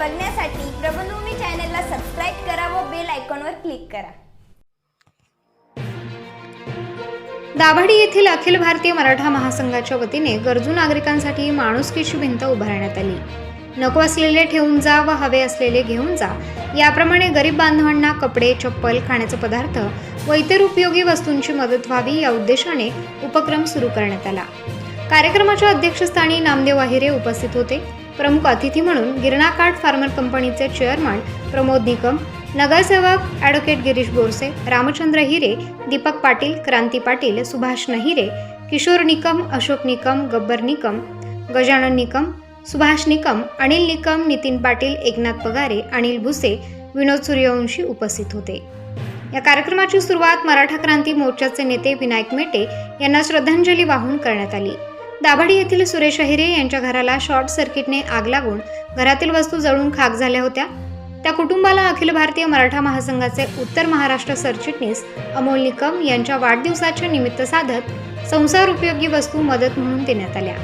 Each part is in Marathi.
बघण्यासाठी प्रबलभूमी चॅनलला सबस्क्राइब करा व बेल आयकॉनवर क्लिक करा। दाभाडी येथील अखिल भारतीय मराठा महासंघाच्या वतीने गरजू नागरिकांसाठी माणुसकीची भिंत उभारण्यात आली। नको असलेले ठेवून जा व हवे असलेले घेऊन जा याप्रमाणे गरीब बांधवांना कपडे, चप्पल, खाण्याचे पदार्थ व इतर उपयोगी वस्तूंची मदत व्हावी या उद्देशाने उपक्रम सुरू करण्यात आला। कार्यक्रमाच्या अध्यक्षस्थानी नामदेव आहिरे उपस्थित होते। प्रमुख अतिथी म्हणून गिरणा कार्ड फार्मर कंपनीचे चेअरमन प्रमोद निकम, नगरसेवक ॲडव्होकेट गिरीश बोरसे, रामचंद्र हिरे, दीपक पाटील, क्रांती पाटील, सुभाष नहिरे, किशोर निकम, अशोक निकम, गब्बर निकम, गजानन निकम, सुभाष निकम, अनिल निकम, नितीन पाटील, एकनाथ पगारे, अनिल भुसे, विनोद सूर्यवंशी उपस्थित होते। या कार्यक्रमाची सुरुवात मराठा क्रांती मोर्चाचे नेते विनायक मेटे यांना श्रद्धांजली वाहून करण्यात आली। दाभाडी येथील सुरेश अहिरे यांच्या घराला शॉर्ट सर्किटने आग लागून घरातील वस्तू जळून खाक झाल्या होत्या। त्या कुटुंबाला अखिल भारतीय मराठा महासंघाचे उत्तर महाराष्ट्र सरचिटणीस अमोल निकम यांच्या वाढदिवसाचे निमित्त साधत संसार उपयोगी वस्तू मदत म्हणून देण्यात आल्या।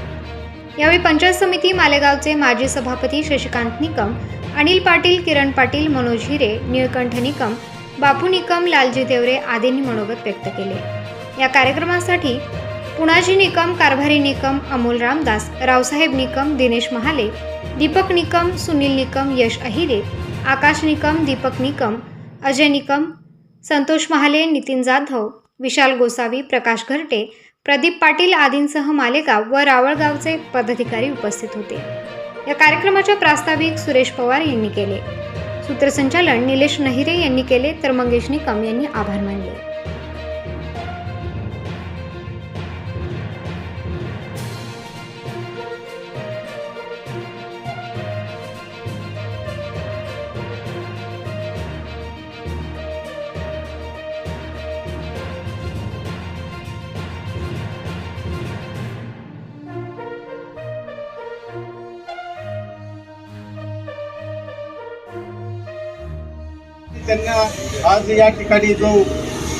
यावेळी पंचायत समिती मालेगावचे माजी सभापती शशिकांत निकम, अनिल पाटील, किरण पाटील, मनोज हिरे, निळकंठ निकम, बापू निकम, लालजी देवरे आदींनी मनोगत व्यक्त केले। या कार्यक्रमासाठी पुणाजी निकम, कारभारी निकम, अमोल रामदास, रावसाहेब निकम, दिनेश महाले, दीपक निकम, सुनील निकम, यश अहिरे, आकाश निकम, दीपक निकम, अजय निकम, संतोष महाले, नितीन जाधव, विशाल गोसावी, प्रकाश घरटे, प्रदीप पाटील आदींसह मालेगाव व रावळगावचे पदाधिकारी उपस्थित होते। या कार्यक्रमाचे प्रास्ताविक सुरेश पवार यांनी केले। सूत्रसंचालन निलेश नहिरे यांनी केले तर मंगेश निकम यांनी आभार मानले। त्यांना आज या ठिकाणी जो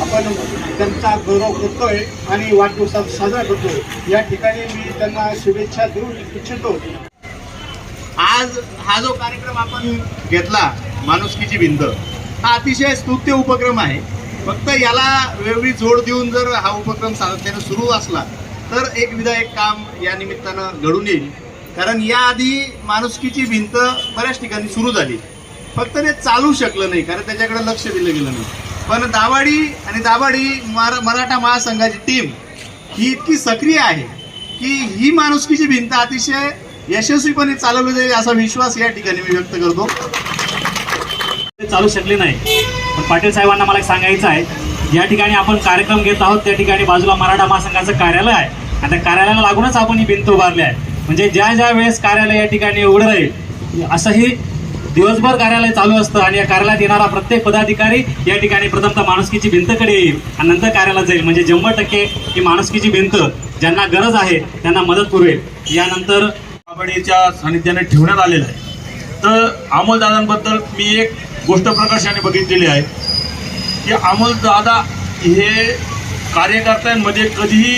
आपण त्यांचा गौरव करतोय आणि वाढदिवस साजरा करतोय, या ठिकाणी मी त्यांना शुभेच्छा देऊ इच्छितो। आज हा जो कार्यक्रम आपण घेतला माणुसकीची भिंत, हा अतिशय स्तुत्य उपक्रम आहे। फक्त याला वेगळी जोड देऊन जर हा उपक्रम सातत्याने सुरू असला तर एक विधायक काम या निमित्तानं घडून येईल। कारण याआधी माणुसकीची भिंत बऱ्याच ठिकाणी सुरू झाली, फक्त ते चालू शकलं नाही कारण त्याच्याकडे लक्ष दिलं गेलं नाही। पण दाभाडी मराठा महासंघाची टीम ही इतकी सक्रिय आहे की ही माणुसकीची भिंत अतिशय यशस्वीपणे चालवली जाईल असा विश्वास या ठिकाणी मी व्यक्त करतो। ते चालू शकले नाही, पण पाटील साहेबांना मला सांगायचं आहे, या ठिकाणी आपण कार्यक्रम घेत आहोत त्या ठिकाणी बाजूला मराठा महासंघाचं कार्यालय आहे आणि त्या कार्यालयाला लागूनच आपण ही भिंत उभारली आहे। म्हणजे ज्या वेळेस कार्यालय या ठिकाणी उघडं राहील असंही दिवसभर कार्यालय चालू असतं आणि या कार्यालयात येणारा प्रत्येक पदाधिकारी या ठिकाणी प्रथमतः माणुसकीची भिंतकडे येईल आणि नंतर कार्यालयात जाईल। म्हणजे 100% ही माणुसकीची भिंत ज्यांना गरज आहे त्यांना मदत पुरवेल। यानंतर दाभाडीच्या सानिध्याने ठेवण्यात आलेलं आहे। तर अमोलदादांबद्दल मी एक गोष्ट प्रकर्षाने बघितलेली आहे की अमोलदादा हे कार्यकर्त्यांमध्ये कधीही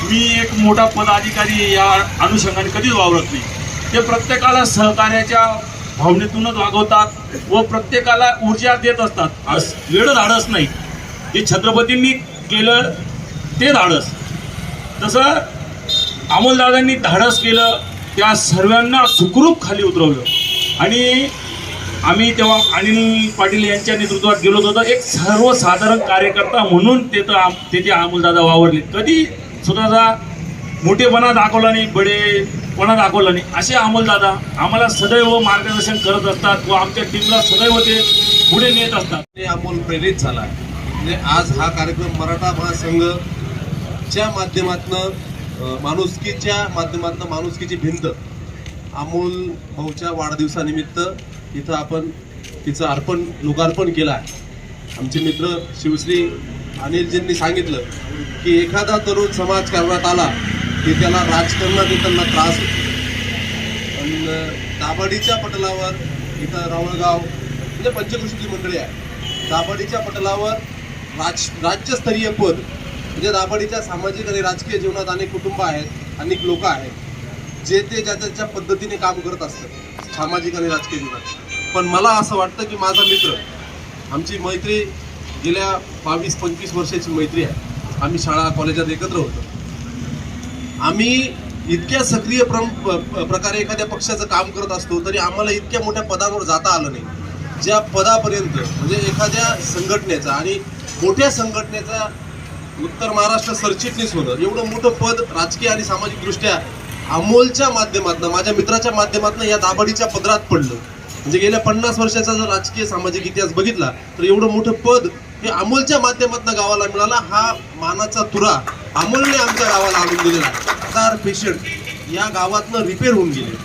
मी एक मोठा पदाधिकारी या अनुषंगाने कधीच वावरत नाही। ते प्रत्येकाला सहकार्याच्या भावनेतूनच वागवतात व प्रत्येकाला ऊर्जा देत असतात। वेळ धाडस नाही, जे छत्रपतींनी केलं ते धाडस, तसं अमोलदादांनी धाडस केलं, त्या सर्वांना सुखरूप खाली उतरवलं। आणि आम्ही तेव्हा अनिल पाटील यांच्या नेतृत्वात गेलो होतो, एक सर्वसाधारण कार्यकर्ता म्हणून तेथे अमोलदादा वावरले। कधी स्वतःचा मोठेपणा दाखवला नाही, बडेपणा दाखवला नाही। असे अमोलदादा आम्हाला सदैव मार्गदर्शन करत असतात व आमच्या टीमला सदैव ते पुढे नेत असतात। अमोल प्रेरित झाला म्हणजे आज हा कार्यक्रम मराठा महासंघच्या माध्यमातून माणुसकीची भिंत अमोल भाऊच्या वाढदिवसानिमित्त इथं आपण तिचं लोकार्पण केलं आहे। आमचे मित्र शिवश्री अनिलजींनी सांगितलं की एखादा तरुण समाजकारणात आला की त्याला राजकारणात येताना त्रास होतो। पण दाभाडीच्या पटलावर इथं रावळगाव म्हणजे पंचकृषीची मंडळी आहे, दाभाडीच्या पटलावर राज्यस्तरीय पद म्हणजे दाभाडीच्या सामाजिक आणि राजकीय जीवनात अनेक कुटुंब आहेत, अनेक लोक आहेत, जे ते ज्या त्याच्या पद्धतीने काम करत असतात सामाजिक आणि राजकीय जीवनात. पण मला असं वाटतं की माझा मित्र, आमची मैत्री गेल्या 22-25 वर्षाची मैत्री आहे. आम्ही शाळा कॉलेजात एकत्र होतो. आम्ही इतक्या सक्रिय प्रकारे एखाद्या पक्षाचं काम करत असतो तरी आम्हाला इतक्या मोठ्या पदांवर जाता आलं नाही. ज्या पदापर्यंत म्हणजे एखाद्या संघटनेचा आणि मोठ्या संघटनेचा उत्तर महाराष्ट्र सरचिटणीस होणं, एवढं मोठं पद राजकीय आणि सामाजिक दृष्ट्या अमोलच्या माध्यमातून, माझ्या मित्राच्या माध्यमातून या दाभाडीच्या पदरात पडलं. म्हणजे गेल्या 50 वर्षाचा जर राजकीय सामाजिक इतिहास बघितला तर एवढं मोठं पद हे अमोलच्या माध्यमातून गावाला मिळाला. हा मानाचा तुरा अमोलने आमच्या गावाला आणून दिलेला आहे. 1000 पेशंट या गावातनं रिपेअर होऊन गेले.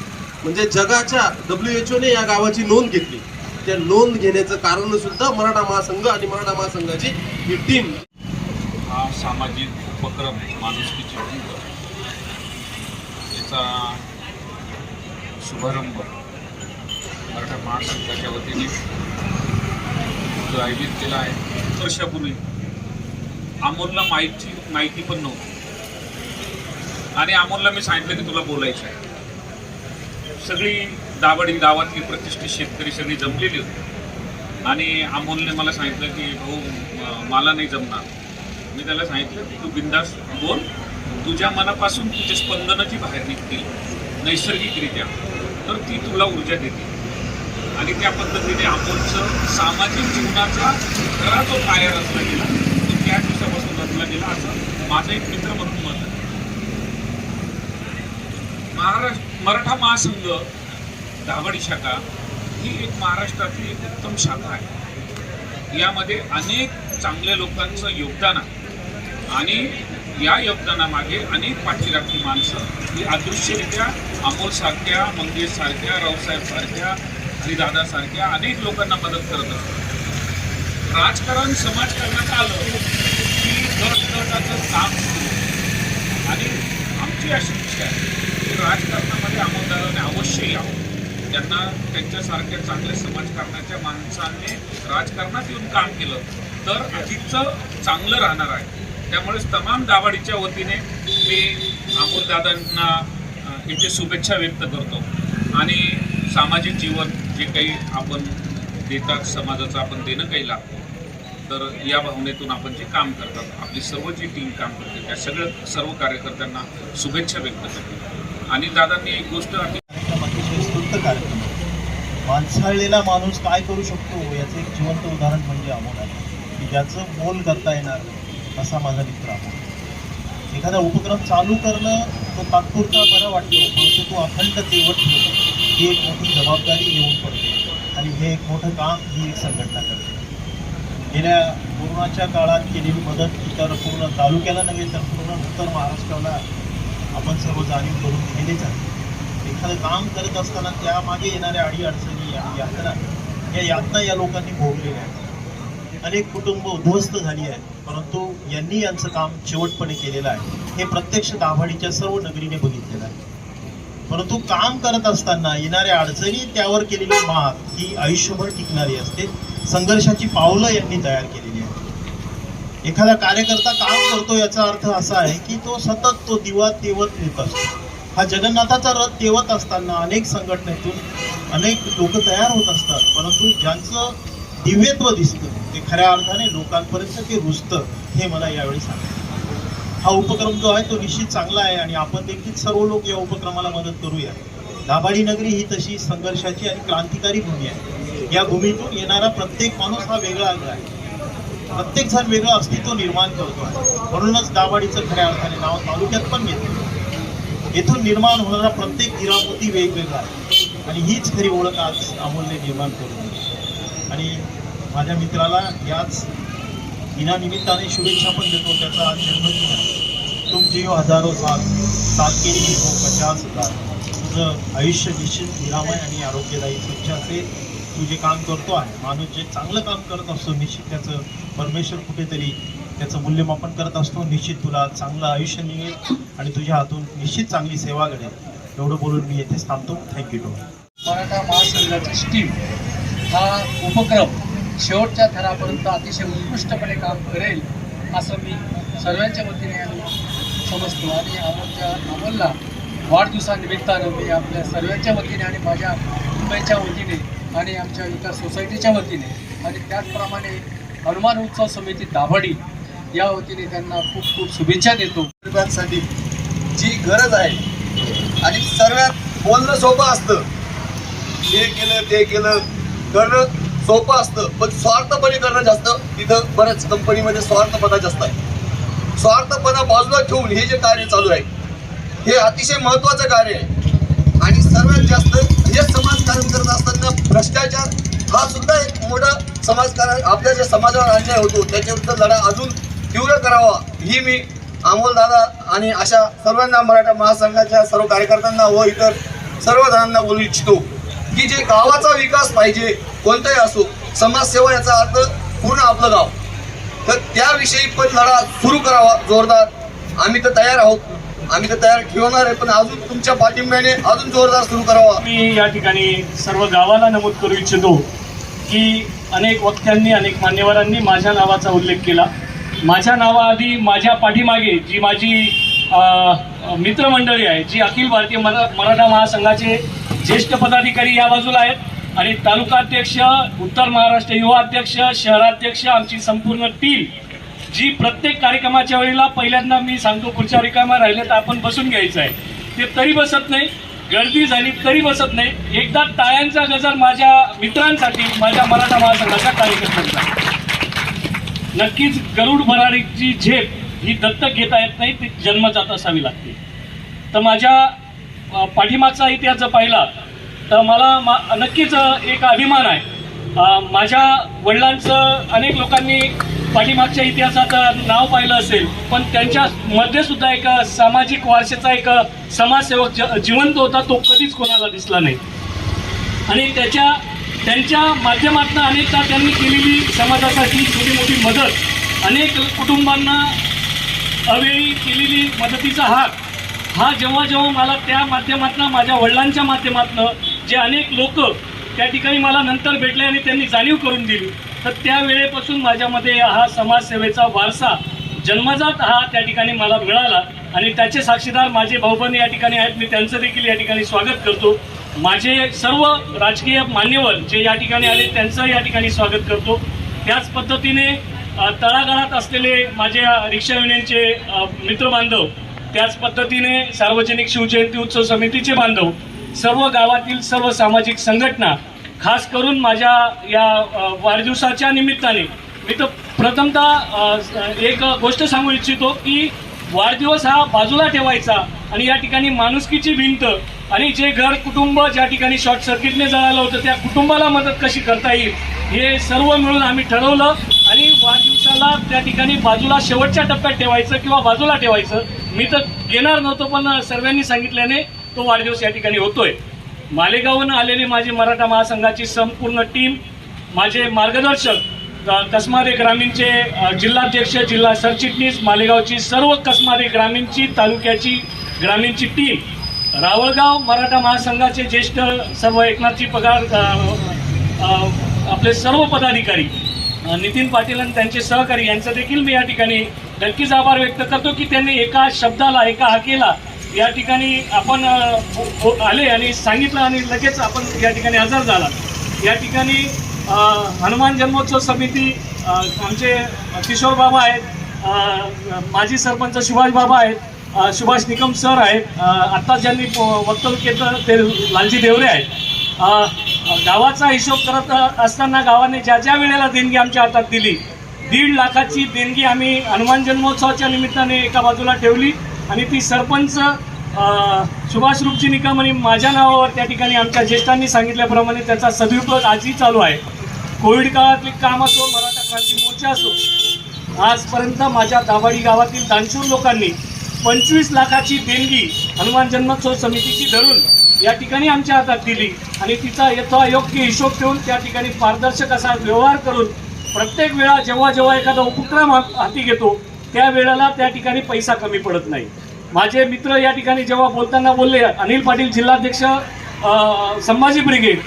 म्हणजे जगाच्या WHO या गावाची नोंद घेतली. त्या नोंद घेण्याचं कारण सुद्धा मराठा महासंघ आणि मराठा महासंघाची ही टीम. हा सामाजिक उपक्रम माणुसकीची भिंत याचा शुभारंभ मराठा महासंघाच्या वतीने जो आयोजित केला आहे. वर्षापूर्वी अमोलला माहिती पण नव्हती आणि अमोलला मी सांगितलं की तुला बोलायचं आहे. सगळी दाभाडी गावातली प्रतिष्ठित शेतकरी सगळी जमलेली होती आणि अमोलने मला सांगितलं की भाऊ मला नाही जमणार. मी त्याला सांगितलं की तू बिंदास बोल, तुझ्या मनापासून तुझे स्पंदनं जी बाहेर निघतील नैसर्गिकरित्या तर ती तुला ऊर्जा देते. आणि त्या पद्धतीने अमोलचं सामाजिक जीवनाचा खरा जो पाया रचला गेला तो त्या दिवसापासून रचला गेला असं माझा एक मित्र म्हणून मत आहे. मराठा महासंघ दाभाडी शाखा ही एक महाराष्ट्रातली एक उत्तम शाखा आहे. यामध्ये अनेक चांगल्या लोकांचं योगदान आहे आणि या योगदानामागे अनेक पाठीराखी माणसं ही अदृश्यरित्या अमोलसारख्या, मंगेशसारख्या, रावसाहेबसारख्या आणि दादासारख्या अनेक लोकांना मदत करत असतात. राजकारण समाजकारणात आलं की गटगटाचं काम सुरू आणि आमची अशी इच्छा आहे की राजकारणामध्ये अमोलदाराने अवश्य यावं. त्यांना त्यांच्यासारख्या चांगल्या समाजकारणाच्या माणसांनी राजकारणात येऊन काम केलं तर अधिकचं चांगलं राहणार आहे. त्यामुळेच तमाम दाभाडीच्या वतीने मी अमोलदादांना इथे शुभेच्छा व्यक्त करतो आणि सामाजिक जीवन जे काही आपण देतात समाजाचं आपण देणं काही लागतो तर या भावनेतून आपण जे काम करतात आपली सर्व जी टीम काम करते त्या सर्व कार्यकर्त्यांना शुभेच्छा व्यक्त करतो. आणि दादांनी एक गोष्ट अतिशय स्तुत्य कार्यक्रम. माणसाळलेला माणूस काय करू शकतो याचं एक जिवंत उदाहरण म्हणजे अमोल आहे की ज्याचं मोल करता येणार असा माझा मित्र अमोल. एखादा उपक्रम चालू करणं तो तात्पुरता बरं वाटतो परंतु तो अखंड तेवत ठेवतो ही एक मोठी जबाबदारी येऊन पडते आणि हे एक मोठं काम ही एक संघटना करते. गेल्या कोरोनाच्या काळात केलेली मदत तर पूर्ण तालुक्याला नव्हे तर पूर्ण उत्तर महाराष्ट्राला आपण सर्व जाणीव करून दिलेलीच आहे. एखादं काम करत असताना त्यामागे येणाऱ्या अडीअडचणी या यातना या लोकांनी भोगलेल्या आहेत. अनेक कुटुंब उद्ध्वस्त झाली आहेत परंतु यांनी यांचं काम शेवटपणे केलेलं आहे. हे प्रत्यक्ष दाभाडीच्या सर्व नगरीने बघितलेलं आहे. परंतु काम करत असताना येणाऱ्या अडचणी त्यावर केलेली मात ही आयुष्यभर टिकणारी असते. संघर्षाची पावलं यांनी तयार केलेली आहेत. एखादा कार्यकर्ता काम करतो याचा अर्थ असा आहे की तो सतत तो दिवा तेवत येत असतो. हा जगन्नाथाचा रथ तेवत असताना अनेक संघटनेतून अनेक लोक तयार होत असतात परंतु ज्यांचं दिव्यत्व दिसतं ते खऱ्या अर्थाने लोकांपर्यंत ते रुजतं हे मला यावेळी सांगायचं. हा उपक्रम जो आहे तो निश्चित चांगला आहे आणि आपण देखील सर्व लोक या उपक्रमाला मदत करूया. दाभाडी नगरी ही तशी संघर्षाची आणि क्रांतिकारी भूमी आहे. या भूमीतून येणारा प्रत्येक माणूस हा वेगळा आहे. प्रत्येक जण वेगळं अस्तित्व निर्माण करतो आहे. म्हणूनच दाभाडीचं खऱ्या अर्थाने नाव तालुक्यात पण घेतलं. येथून निर्माण होणारा प्रत्येक हिरामोती वेगवेगळा आहे आणि हीच खरी ओळख आज अमोलने निर्माण करून दिली. आणि माझ्या मित्राला याच दिनानिमित्ताने शुभेच्छा पण देतो. त्याचा आज जन्मदिन आहे. तुम जियो हजारो साल, सात के लिए हो 50,000. तुझं आयुष्य निश्चित निरामय आणि आरोग्यदायी स्वच्छ असेल. तू जे काम करतो आहे माणूस जे चांगलं काम करत असतो निश्चित त्याचं परमेश्वर कुठेतरी त्याचं मूल्यमापन करत असतो. निश्चित तुला चांगलं आयुष्य मिळेल आणि तुझ्या हातून निश्चित चांगली सेवा घडेल. एवढं बोलून मी येथेच थांबतो. Thank you to. मराठा महासंघाची टीम हा उपक्रम शेवटच्या थरापर्यंत अतिशय उत्कृष्टपणे काम करेल असं मी सर्वांच्या वतीने समजतो आणि अमोलला वाढदिवसानिमित्तानं मी आपल्या सर्वांच्या वतीने आणि माझ्या मुंबईच्या वतीने आणि आमच्या विकास सोसायटीच्या वतीने आणि त्याचप्रमाणे हनुमान उत्सव समिती दाभाडी या वतीने त्यांना खूप खूप शुभेच्छा देतो. गरिबांसाठी जी गरज आहे आणि सर्वात बोलणं सोपं असतं, हे केलं ते केलं करणं सोपं असतं, पण स्वार्थपणे करणं जास्त. तिथं बऱ्याच कंपनीमध्ये स्वार्थपणा जास्त आहे. स्वार्थपणा बाजूला ठेवून हे जे कार्य चालू आहे हे अतिशय महत्त्वाचं कार्य आहे. आणि सर्वात जास्त हे समाजकारण करत असताना भ्रष्टाचार हा सुद्धा एक मोठा समाजकारण, आपल्या ज्या समाजावर अन्याय होतो त्याच्याविरुद्ध लढा अजून तीव्र करावा ही मी अमोल दादा आणि अशा सर्वांना, मराठा महासंघाच्या सर्व कार्यकर्त्यांना व इतर सर्व जणांना बोलू इच्छितो की जे गावाचा विकास पाहिजे कोणताही असो, समाजसेवा याचा अर्थ पूर्ण आपलं गाव, तर त्याविषयी पण लढा सुरू करावा जोरदार. आम्ही तर तयार आहोत, आम्ही तर तयार ठेवणार आहे, पण अजून तुमच्या पाठिंब्याने अजून जोरदार सुरू करावा. मी या ठिकाणी सर्व गावाला नमूद करू इच्छितो की अनेक वक्त्यांनी, अनेक मान्यवरांनी माझ्या नावाचा उल्लेख केला. माझ्या नावाआधी माझ्या पाठीमागे जी माझी मित्रमंडळी आहे, जी अखिल भारतीय मराठा महासंघाचे ज्येष्ठ पदाधिकारी या बाजूला आहेत आणि तालुकाध्यक्ष, उत्तर महाराष्ट्र युवा अध्यक्ष, शहराध्यक्ष, आमची संपूर्ण टीम जी प्रत्येक कार्यक्रमाच्या वेळेला पहिल्यांदा मी सांगतो खुर्च्या रिकाम्या राहिल्या तर आपण बसून घ्यायचं आहे, ते तरी बसत नाही, गर्दी झाली तरी बसत नाही. एकदा टाळ्यांचा गजर माझ्या मित्रांसाठी, माझ्या मराठा महासंघाच्या कार्यकर्त्यांचा. नक्कीच गरुड भरारीची झेप ही दत्तक घेता येत नाही, ती जन्मजात असावी लागते. तर माझ्या पाठीमागचा इतिहास जर पाहिला तर मला नक्कीच एक अभिमान आहे. माझ्या वडिलांचं अनेक लोकांनी पाठीमागच्या इतिहासाचं नाव पाहिलं असेल, पण त्यांच्यामध्ये सुद्धा एक सामाजिक वारशाचा एक समाजसेवक जिवंत होता, तो कधीच कोणाला दिसला नाही. आणि त्यांच्या माध्यमातून अनेकदा त्यांनी केलेली समाजासाठी छोटी मोठी मदत, अनेक कुटुंबांना अवेळी केलेली मदतीचा हात, हा जेव्हा जेव्हा मला त्या माध्यमातून, माझ्या वडिलांच्या माध्यमातून जे अनेक लोक त्या ठिकाणी मला नंतर भेटले आणि त्यांनी जाणीव करून दिली, तर त्या वेळेपासून माझ्यामध्ये हा समाजसेवेचा वारसा जन्मजात हा त्या ठिकाणी मला मिळाला. आणि त्याचे साक्षीदार माझे भाऊबंद या ठिकाणी आहेत, मी त्यांचं देखील या ठिकाणी स्वागत करतो. माझे सर्व राजकीय मान्यवर जे या ठिकाणी आले त्यांचं या ठिकाणी स्वागत करतो. त्याच पद्धतीने तळागाळात असलेले माझे रिक्षा युनियनचे मित्रबांधव, त्याच पद्धतीने सार्वजनिक शिवजयंती उत्सव समितीचे बांधव, सर्व गावातील सर्व सामाजिक संघटना, खास करून माझ्या या वाढदिवसाच्या निमित्ताने मी तर प्रथमतः एक गोष्ट सांगू इच्छितो की वाढदिवस हा बाजूला ठेवायचा आणि या ठिकाणी माणुसकीची भिंत आणि जे घर कुटुंब ज्या ठिकाणी शॉर्ट सर्किटने जळालं होतं त्या कुटुंबाला मदत कशी करता येईल हे सर्व मिळून आम्ही ठरवलं आणि वाढदिवसाला त्या ठिकाणी बाजूला शेवटच्या टप्प्यात ठेवायचं किंवा बाजूला ठेवायचं. मी तर घेणार नव्हतो, पण सर्वांनी सांगितल्याने तो वाढदिवस या ठिकाणी होतोय. मालेगावहून आलेली माझी मराठा महासंघाची संपूर्ण टीम, माझे मार्गदर्शक कसमादे ग्रामीणचे जिल्हाध्यक्ष, जिल्हा सरचिटणीस, मालेगावची सर्व कसमादे ग्रामीणची, तालुक्याची ग्रामीणची टीम, रावळगाव मराठा महासंघाचे ज्येष्ठ सर्व एकनाथजी पगार, आपले सर्व पदाधिकारी, नितीन पाटील आणि त्यांचे सहकारी यांचं देखील मी या ठिकाणी नक्कीच आभार व्यक्त करतो की त्यांनी एका शब्दाला, एका हाकेला या ठिकाणी आपण आले आणि सांगितलं आणि लगेच आपण या ठिकाणी हजर झाला. या ठिकाणी हनुमान जन्मोत्सव समिती आमचे किशोर बाबा आहेत, माजी सरपंच सुभाष बाबा आहेत, सुभाष निकम सर आहेत, आत्ता ज्यांनी वक्तव्य केलं ते लालजी देवरे आहेत. गावाचा हिशोब करत असताना गावाने ज्या ज्या वेळेला देणगी आमच्या हातात दिली, 1.5 लाखाची देणगी आम्ही हनुमान जन्मोत्सवाच्या निमित्ताने एका बाजूला ठेवली आणि ती सरपंच सुभाष रूपजी निकम आणि माझ्या नावावर त्या ठिकाणी आमच्या ज्येष्ठांनी सांगितल्याप्रमाणे त्याचा सदुपयोग आजही चालू आहे. कोविड काळातले काम असो, मराठा क्रांती मोर्चा असो, आजपर्यंत माझ्या दाभाडी गावातील दानशूर लोकांनी 25 लाखाची देणगी हनुमान जन्मोत्सव समितीची धरून या ठिकाणी आमच्या हातात दिली आणि तिचा यथायोग्य हिशोब ठेवून त्या ठिकाणी पारदर्शक असा व्यवहार करून प्रत्येक वेळा जेव्हा जेव्हा एखादा उपक्रम हाती घेतो त्या वेळेला त्या ठिकाणी पैसा कमी पडत नाही. माझे मित्र या ठिकाणी जेव्हा बोलताना बोलले, अनिल पाटील जिल्हाध्यक्ष संभाजी ब्रिगेड,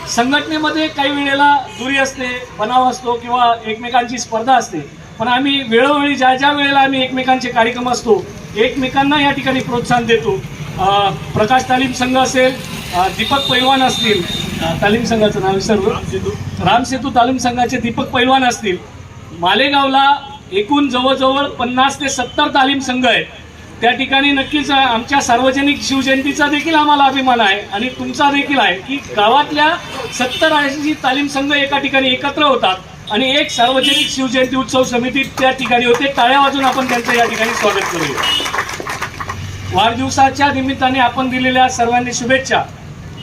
संघटनेमध्ये काही वेळेला दुरी असते, बनाव असतो किंवा एकमेकांची स्पर्धा असते, पण आम्ही वेळोवेळी ज्या ज्या वेळेला आम्ही एकमेकांचे कार्यक्रम असतो एकमेकांना या ठिकाणी प्रोत्साहन देतो. प्रकाश तालीम संघ असेल, दीपक पैलवान असतील, तालीम संघाचं नाव सर्व रामसेतू तालीम संघाचे दीपक पैलवान असतील. मालेगावला एकूण जवळजवळ 50 ते 70 तालीम संघ आहेत. त्या ठिकाणी नक्कीच आमच्या सार्वजनिक शिवजयंतीचा देखील आम्हाला अभिमान आहे आणि तुमचा देखील आहे की गावातल्या 70-80 तालीम संघ एका ठिकाणी एकत्र होतात आणि एक सार्वजनिक शिवजयंती उत्सव समिती त्या ठिकाणी होते. टाळ्या वाजून आपण त्यांचं या ठिकाणी स्वागत करूया. वाढदिवसाच्या निमित्ताने आपण दिलेल्या सर्वांनी शुभेच्छा.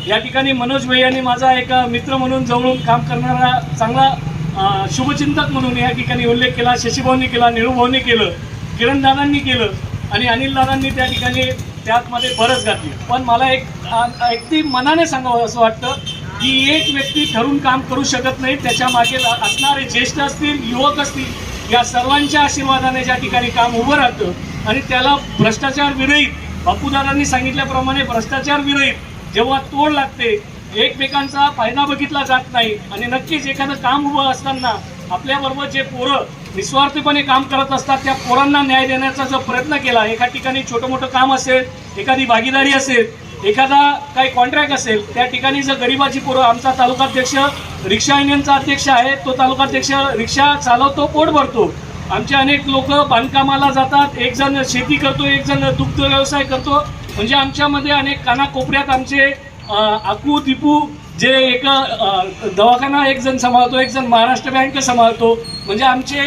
या ठिकाणी मनोज भाई यांनी माझा एक मित्र म्हणून जवळून काम करणारा चांगला शुभचिंतक म्हणून या ठिकाणी उल्लेख केला. शशीभाऊंनी केला, निळूभाऊंनी केलं, किरणदादांनी केलं आणि अनिलदादांनी त्या ठिकाणी त्यातमध्ये भरच घातली. पण मला अगदी मनाने सांगावं असं वाटतं की एक व्यक्ती ठरून काम करू शकत नाही. त्याच्या मागे असणारे ज्येष्ठ असतील, युवक असतील, या सर्वांच्या आशीर्वादाने ज्या ठिकाणी काम उभं राहतं आणि त्याला भ्रष्टाचार विरहित, बापूदादांनी सांगितल्याप्रमाणे भ्रष्टाचार विरहित जेव्हा तोड लागते, एकमेकांचा फायदा बघितला जात नाही आणि नक्कीच एखादं काम उभं असताना आपल्याबरोबर जे पोरं निस्वार्थीपणे काम करत असतात त्या पोरांना न्याय देण्याचा जो प्रयत्न केला, एका ठिकाणी छोटं मोठं काम असेल, एखादी भागीदारी असेल, एखादा काही कॉन्ट्रॅक्ट असेल, त्या ठिकाणी जर गरिबाची पोरं, आमचा तालुकाध्यक्ष रिक्षा युनियनचा अध्यक्ष आहे, तो तालुकाध्यक्ष रिक्षा चालवतो, पोट भरतो. आमचे अनेक लोक बांधकामाला जातात, एक जण शेती करतो, एक जण दुग्ध व्यवसाय करतो. म्हणजे आमच्यामध्ये अनेक कानाकोपऱ्यात आमचे आकू दिपू जे एक दवाखाना एक जण सांभाळतो, एक जण महाराष्ट्र बँक सांभाळतो. म्हणजे आमचे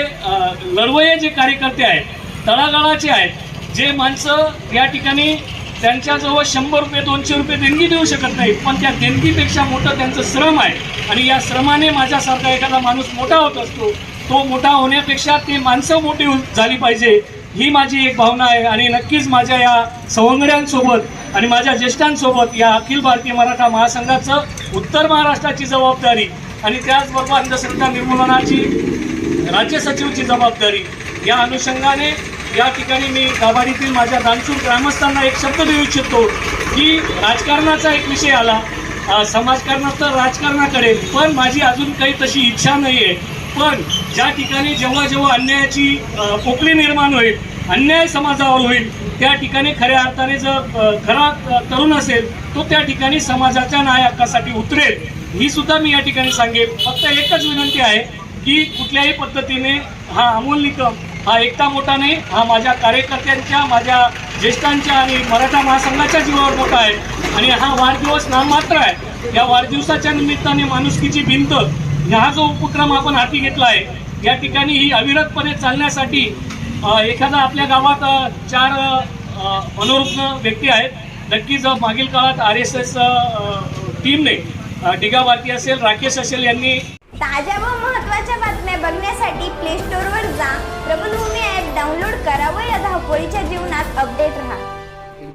लढवय्ये जे कार्यकर्ते आहेत, तळागाळाचे आहेत, जे माणसं या ठिकाणी त्यांच्याजवळ 100 रुपये 200 रुपये देणगी देऊ शकत नाहीत, पण त्या देणगीपेक्षा मोठं त्यांचं श्रम आहे आणि या श्रमाने माझ्यासारखा एखादा माणूस मोठा होत असतो. तो मोठा होण्यापेक्षा ते माणसं मोठी झाली पाहिजे ही माझी एक भावना आहे. आणि नक्कीच माझ्या या सवंगड्यांसोबत आणि माझ्या ज्येष्ठांसोबत या अखिल भारतीय मराठा महासंघाचं उत्तर महाराष्ट्राची जबाबदारी आणि त्याचबरोबर अंधश्रद्धा निर्मूलनाची राज्य सचिवची जबाबदारी या अनुषंगाने या ठिकाणी मी दाभाडीतील माझ्या दानशूर ग्रामस्थांना एक शब्द देऊ इच्छितो की राजकारणाचा एक विषय आला, समाजकारणात तर राजकारणाकडे, पण माझी अजून काही तशी इच्छा नाही आहे. पण ज्या ठिकाणी जेव्हा जेव्हा अन्यायाची पोकळी निर्माण होईल, अन्याय समाजावर होईल, त्या ठिकाणी खऱ्या अर्थाने जर खरा तरुण असेल तो त्या ठिकाणी समाजाच्या न्याय हक्कासाठी उतरेल, ही सुद्धा मी या ठिकाणी सांगेल. फक्त एकच विनंती आहे की कुठल्याही पद्धतीने हा अमोल निकम हा एकटा मोठा नाही, हा माझ्या कार्यकर्त्यांच्या, माझ्या ज्येष्ठांच्या आणि मराठा महासंघाच्या जीवावर मोठा आहे आणि हा वाढदिवस नाममात्र आहे. या वाढदिवसाच्या निमित्ताने माणुसकीची भिंत हा जो उपक्रम आपण हाती घेतला आहे, या ठिकाणी ही अविरतपणे चालण्यासाठी एखादा आपल्या गावात 4 मनोरुग्ण व्यक्ती आहेत. नक्कीच मागील काळात RSS टीमने डिगा भारती असेल, राकेश असेल यांनी ताज्या व महत्त्वाच्या बातम्या बघण्यासाठी प्ले स्टोअरवर जा, प्रबलभूमी ॲप डाउनलोड करा व या धावपळीच्या जीवनात अपडेट राहा.